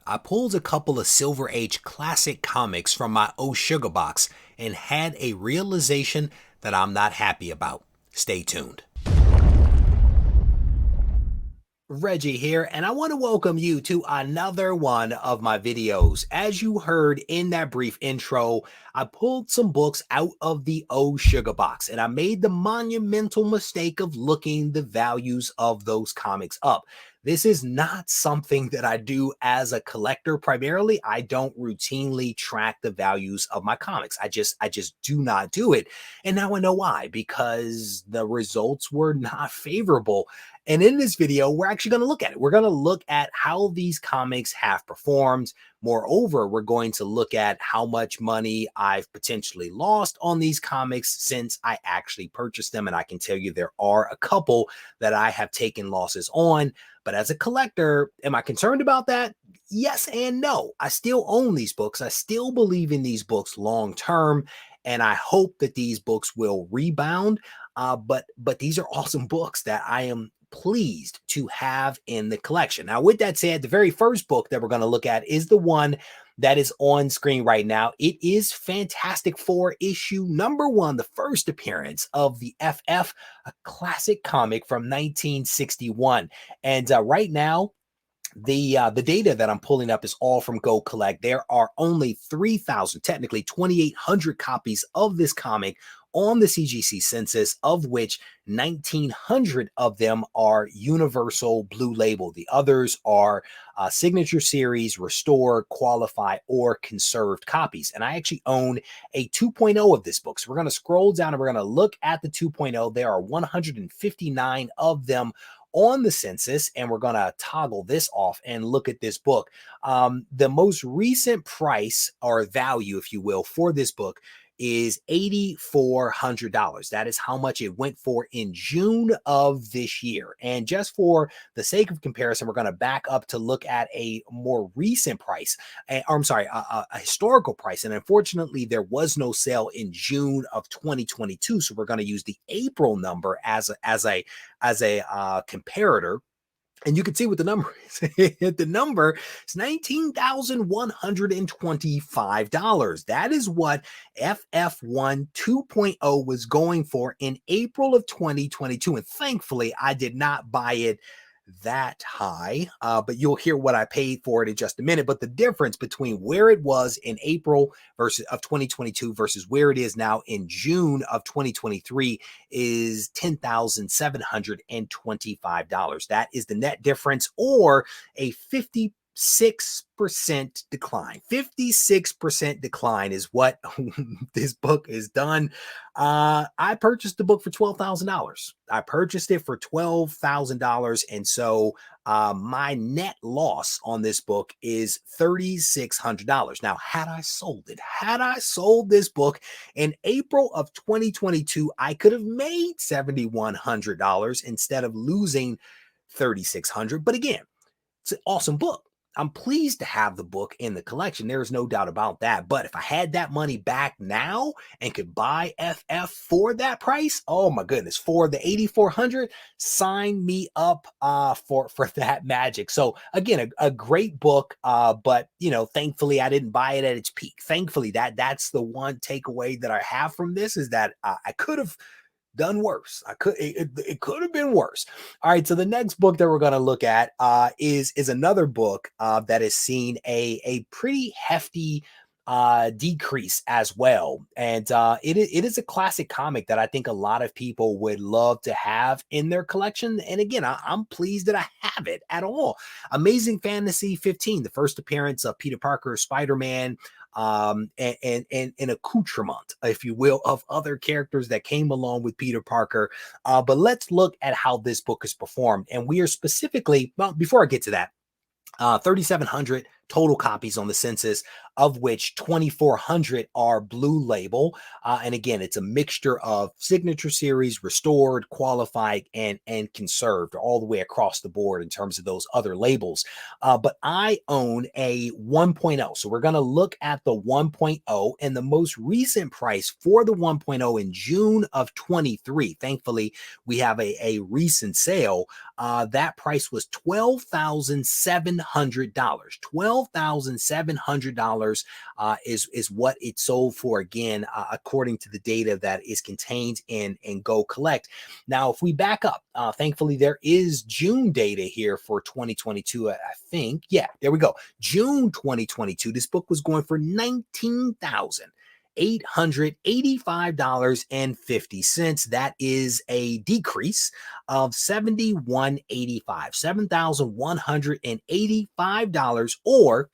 I pulled a couple of Silver Age classic comics from my Oh Sugar box and had a realization that I'm not happy about. Stay tuned. Reggie here, and I want to welcome you to another one of my videos. As you heard in that brief intro, I pulled some books out of the Oh Sugar box, and I made the monumental mistake of looking the values of those comics up. This is not something that I do as a collector. Primarily, I don't routinely track the values of my comics. I just do not do it. And now I know why, because the results were not favorable. And in this video, we're actually going to look at it. We're going to look at how these comics have performed. Moreover, we're going to look at how much money I've potentially lost on these comics since I actually purchased them. And I can tell you there are a couple that I have taken losses on. But as a collector, am I concerned about that? Yes and no. I still own these books. I still believe in these books long term. And I hope that these books will rebound. But these are awesome books that I am pleased to have in the collection. Now, with that said, the very first book that we're going to look at is the one that is on screen right now. It is Fantastic Four issue number 1, the first appearance of the FF, a classic comic from 1961. And right now, the data that I'm pulling up is all from Go Collect. There are only 3,000, technically 2,800 copies of this comic on the CGC census, of which 1,900 of them are universal blue label. The others are signature series, restore, qualify, or conserved copies. And I actually own a 2.0 of this book. So we're going to scroll down and we're going to look at the 2.0. There are 159 of them on the census, and we're going to toggle this off and look at this book. The most recent price or value, if you will, for this book is $8,400. That is how much it went for in June of this year. And just for the sake of comparison, we're going to back up to look at a more recent price, or I'm sorry, a historical price. And unfortunately, there was no sale in June of 2022. So we're going to use the April number as a comparator. And you can see what the number is. The number is $19,125. That is what FF1 2.0 was going for in April of 2022. And thankfully, I did not buy it that high, but you'll hear what I paid for it in just a minute. But the difference between where it was in April of 2022 versus where it is now in June of 2023 is $10,725. That is the net difference, or a 56% decline. 56% decline is what this book is done. I purchased the book for $12,000. I purchased it for $12,000. And so my net loss on this book is $3,600. Now, had I sold this book in April of 2022, I could have made $7,100 instead of losing $3,600. But again, it's an awesome book. I'm pleased to have the book in the collection. There is no doubt about that. But if I had that money back now and could buy FF for that price, oh my goodness, for the $8,400, sign me up for that magic. So again, a great book, but thankfully I didn't buy it at its peak. Thankfully, that's the one takeaway that I have from this, is that I could have done worse. It could have been worse. All right. So the next book that we're going to look at is another book that has seen a pretty hefty decrease as well. And it is a classic comic that I think a lot of people would love to have in their collection. And again, I'm pleased that I have it at all. Amazing Fantasy 15, the first appearance of Peter Parker, Spider-Man, and an accoutrement, if you will, of other characters that came along with Peter Parker. But let's look at how this book is performed. And we are specifically, well, before I get to that, 3,700 total copies on the census. of which 2,400 are blue label. And again, it's a mixture of signature series, restored, qualified, and conserved all the way across the board in terms of those other labels. But I own a 1.0. So we're going to look at the 1.0, and the most recent price for the 1.0 in June of 23. Thankfully, we have a recent sale. That price was $12,700. $12,700 is what it sold for, again, according to the data that is contained in Go Collect. Now, if we back up, thankfully, there is June data here for 2022, I think. Yeah, there we go. June 2022, this book was going for $19,885.50. That is a decrease of $71.85, $7,185, or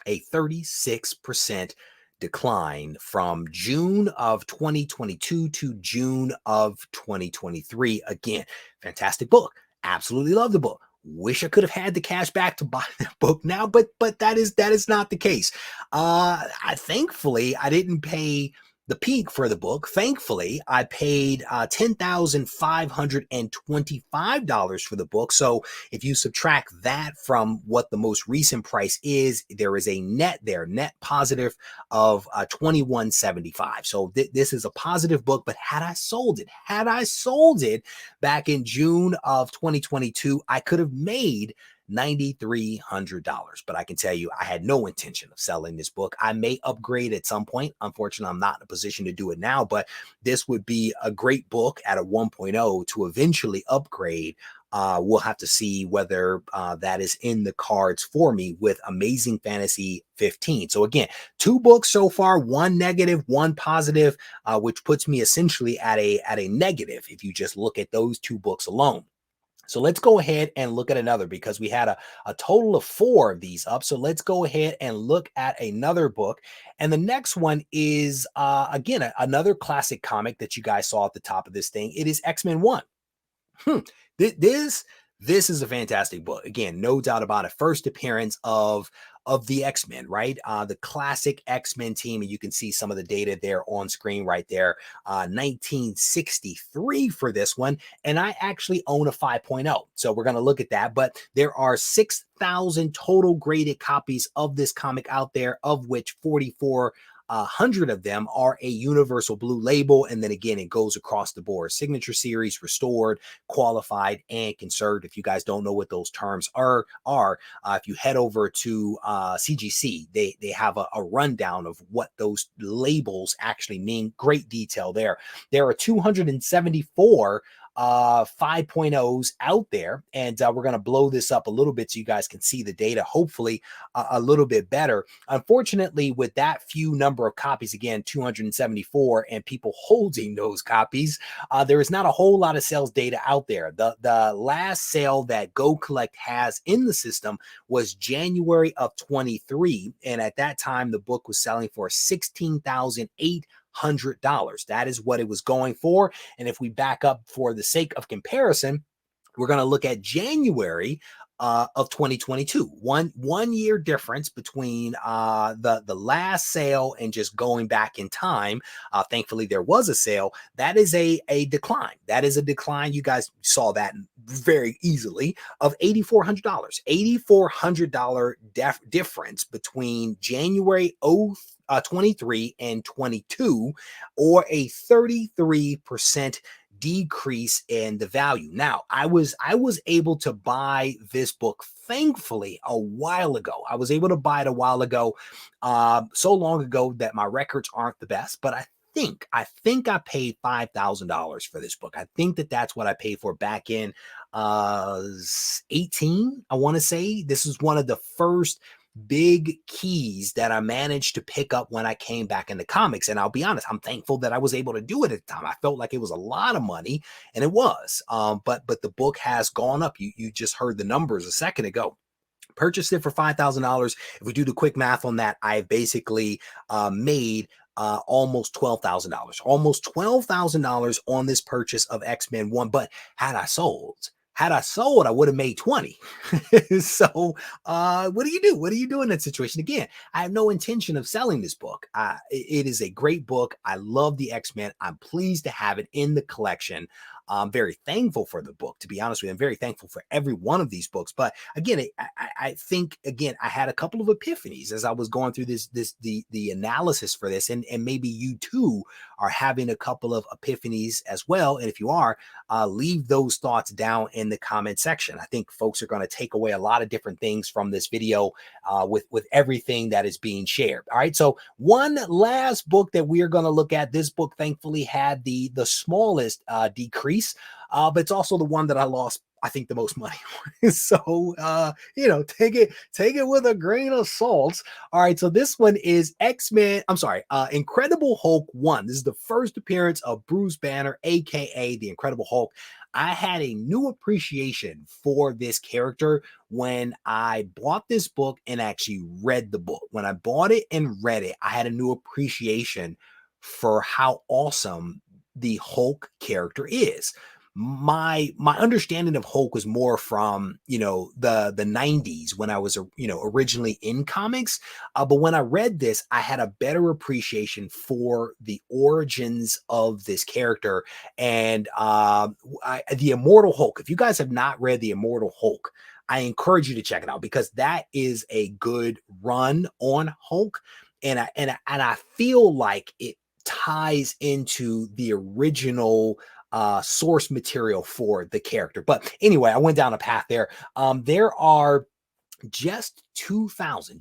a 36% decline from June of 2022 to June of 2023. Again, fantastic book. Absolutely love the book. Wish I could have had the cash back to buy the book now, but that is not the case. Thankfully I didn't pay the peak for the book. Thankfully, I paid $10,525 for the book. So if you subtract that from what the most recent price is, there is a net there, net positive of $21.75. So this is a positive book. But had I sold it back in June of 2022, I could have made $9,300. But I can tell you, I had no intention of selling this book. I may upgrade at some point. Unfortunately, I'm not in a position to do it now, but this would be a great book at a 1.0 to eventually upgrade. We'll have to see whether that is in the cards for me with Amazing Fantasy 15. So again, 2 books so far, 1 negative, 1 positive, which puts me essentially at a negative if you just look at those 2 books alone. So let's go ahead and look at another, because we had a total of 4 of these up. So let's go ahead and look at another book. And the next one is, again, another classic comic that you guys saw at the top of this thing. It is X-Men 1. This is a fantastic book. Again, no doubt about it. First appearance of the X-Men, right? The classic X-Men team. And you can see some of the data there on screen right there. 1963 for this one. And I actually own a 5.0. So we're going to look at that. But there are 6,000 total graded copies of this comic out there, of which 4,400 of them are a universal blue label. And then again, it goes across the board: signature series, restored, qualified, and conserved. If you guys don't know what those terms are, if you head over to CGC, they have a rundown of what those labels actually mean. Great detail there. There are 274 5.0s out there, and we're going to blow this up a little bit so you guys can see the data, hopefully a little bit better. Unfortunately, with that few number of copies, again 274, and people holding those copies, there is not a whole lot of sales data out there. The last sale that Go Collect has in the system was January of 23, and at that time the book was selling for $16,800. That is what it was going for. And if we back up for the sake of comparison, we're going to look at January of 2022. One year difference between the last sale and just going back in time. Thankfully, there was a sale. That is a decline. That is a decline. You guys saw that very easily, of $8,400. $8,400 difference between January 23 and 22, or a 33% decrease in the value. Now, I was able to buy this book, thankfully, a while ago. I was able to buy it a while ago, so long ago that my records aren't the best, but I think I paid $5,000 for this book. I think that's what I paid for back in 18. I want to say this is one of the first big keys that I managed to pick up when I came back into comics. And I'll be honest, I'm thankful that I was able to do it at the time. I felt like it was a lot of money, and it was. But the book has gone up. You just heard the numbers a second ago. Purchased it for $5,000. If we do the quick math on that, I basically made almost $12,000. Almost $12,000 on this purchase of X-Men 1. But had I sold Had I sold, I would have made 20. So what do you do? What do you do in that situation? Again, I have no intention of selling this book. It is a great book. I love the X-Men. I'm pleased to have it in the collection. I'm very thankful for the book, to be honest with you. I'm very thankful for every one of these books. But again, I think again, I had a couple of epiphanies as I was going through the analysis for this, and maybe you too are having a couple of epiphanies as well. And if you are, leave those thoughts down in the comment section. I think folks are going to take away a lot of different things from this video with everything that is being shared. All right. So one last book that we are going to look at. This book thankfully had the smallest decrease, but it's also the one that I lost, I think, the most money on. So take it with a grain of salt. All right, so this one is X-Men, I'm sorry, Incredible Hulk 1. This is the first appearance of Bruce Banner, aka the Incredible Hulk. I had a new appreciation for this character when I bought this book and actually read the book. When I bought it and read it, I had a new appreciation for how awesome the Hulk character is. My understanding of Hulk was more from the 90s when I was originally in comics, but when I read this, I had a better appreciation for the origins of this character. And the Immortal Hulk, if you guys have not read the Immortal Hulk, I encourage you to check it out, because that is a good run on Hulk, and I feel like it ties into the original source material for the character. But anyway, I went down a path there. There are just 2,000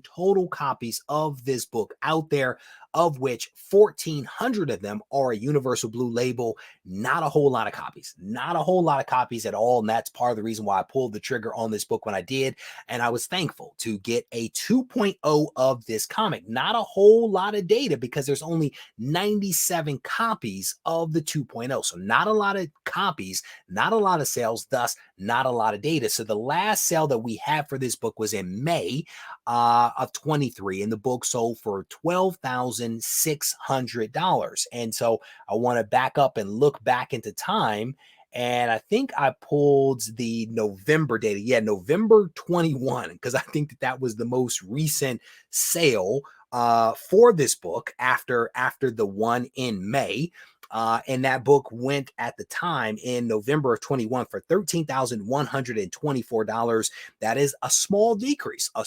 total copies of this book out there, of which 1,400 of them are a Universal Blue Label. Not a whole lot of copies, not a whole lot of copies at all. And that's part of the reason why I pulled the trigger on this book when I did. And I was thankful to get a 2.0 of this comic. Not a whole lot of data, because there's only 97 copies of the 2.0. So not a lot of copies, not a lot of sales, thus not a lot of data. So the last sale that we had for this book was in May of 23, and the book sold for $12,600. And so I want to back up and look back into time, and I think I pulled the November data. Yeah, November 21, because I think that was the most recent sale for this book after the one in May. And that book went at the time in November of 21 for $13,124. That is a small decrease of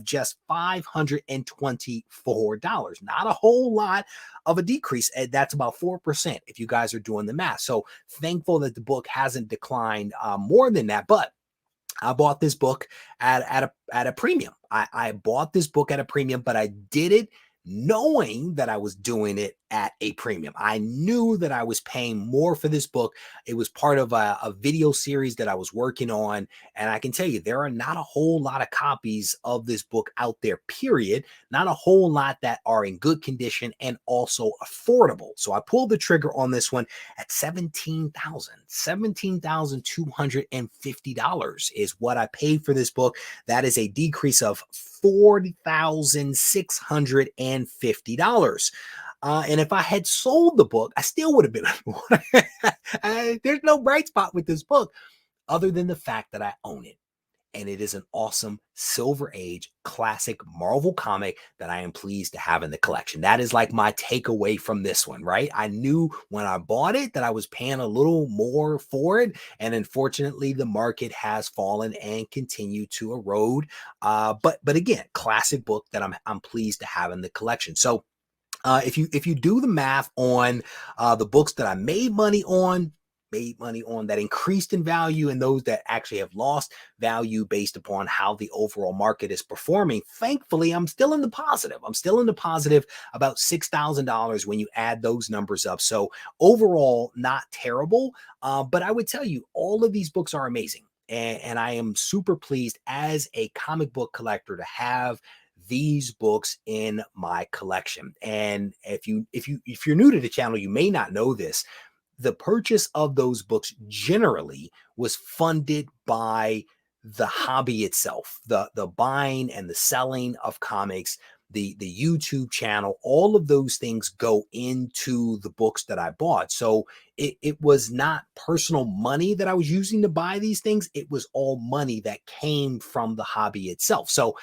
just $524. Not a whole lot of a decrease. That's about 4% if you guys are doing the math. So thankful that the book hasn't declined more than that. But I bought this book at a premium. I bought this book at a premium, but I did it knowing that I was doing it at a premium. I knew that I was paying more for this book. It was part of a video series that I was working on. And I can tell you, there are not a whole lot of copies of this book out there, period. Not a whole lot that are in good condition and also affordable. So I pulled the trigger on this one at $17,250 is what I paid for this book. That is a decrease of $40,650. And if I had sold the book, I still would have been. There's no bright spot with this book other than the fact that I own it. And it is an awesome Silver Age classic Marvel comic that I am pleased to have in the collection. That is like my takeaway from this one, right? I knew when I bought it that I was paying a little more for it. And unfortunately, the market has fallen and continued to erode. But again, classic book that I'm pleased to have in the collection. So if you do the math on the books that I made money on that increased in value, and those that actually have lost value based upon how the overall market is performing, thankfully, I'm still in the positive. I'm still in the positive about $6,000 when you add those numbers up. So overall, not terrible. But I would tell you, all of these books are amazing. And I am super pleased as a comic book collector to have these books in my collection. And if you're new to the channel, you may not know this. The purchase of those books generally was funded by the hobby itself, the buying and the selling of comics, the YouTube channel. All of those things go into the books that I bought. So it was not personal money that I was using to buy these things. It was all money that came from the hobby itself. So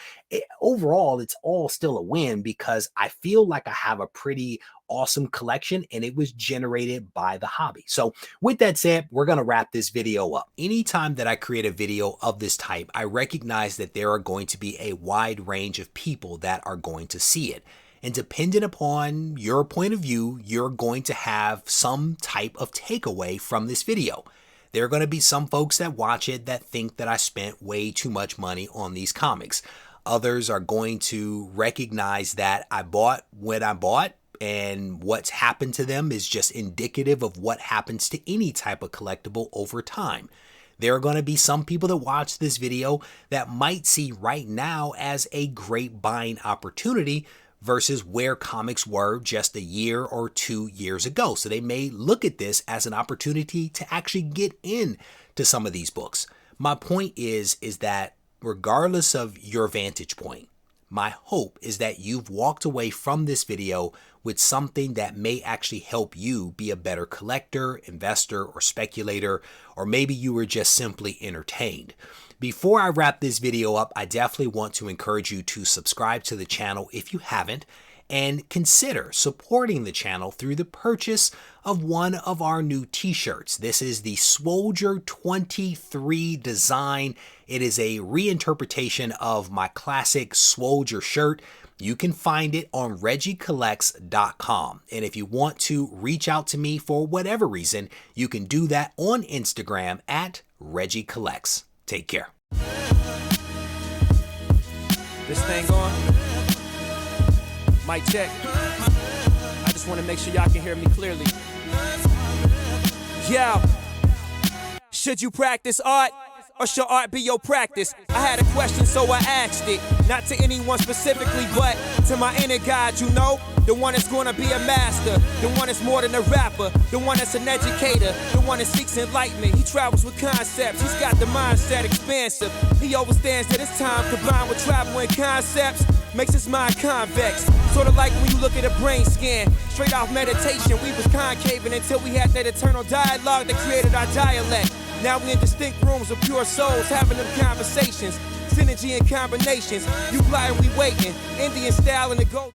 overall, it's all still a win because I feel like I have a pretty awesome collection and it was generated by the hobby. So with that said, we're going to wrap this video up. Anytime that I create a video of this type, I recognize that there are going to be a wide range of people that are going to see it. And depending upon your point of view, you're going to have some type of takeaway from this video. There are going to be some folks that watch it that think that I spent way too much money on these comics. Others are going to recognize that I bought what I bought, and what's happened to them is just indicative of what happens to any type of collectible over time. There are going to be some people that watch this video that might see right now as a great buying opportunity versus where comics were just a year or 2 years ago. So they may look at this as an opportunity to actually get into some of these books. My point is that regardless of your vantage point, my hope is that you've walked away from this video with something that may actually help you be a better collector, investor, or speculator, or maybe you were just simply entertained. Before I wrap this video up, I definitely want to encourage you to subscribe to the channel if you haven't, and consider supporting the channel through the purchase of one of our new t-shirts. This is the Swoldier 23 design. It is a reinterpretation of my classic Swoldier shirt. You can find it on regiecollects.com. And if you want to reach out to me for whatever reason, you can do that on Instagram at Regie Collects. Take care. This thing on? Mic check. I just want to make sure y'all can hear me clearly. Yo, should you practice art? Or should art be your practice? I had a question, so I asked it. Not to anyone specifically, but to my inner God, you know? The one that's gonna be a master. The one that's more than a rapper. The one that's an educator. The one that seeks enlightenment. He travels with concepts. He's got the mindset expansive. He understands that his time combined with travel and concepts makes his mind convex. Sort of like when you look at a brain scan. Straight off meditation, we was concaving until we had that eternal dialogue that created our dialect. Now we in distinct rooms of pure souls having them conversations. Synergy and combinations. You fly and we waiting. Indian style in the gold.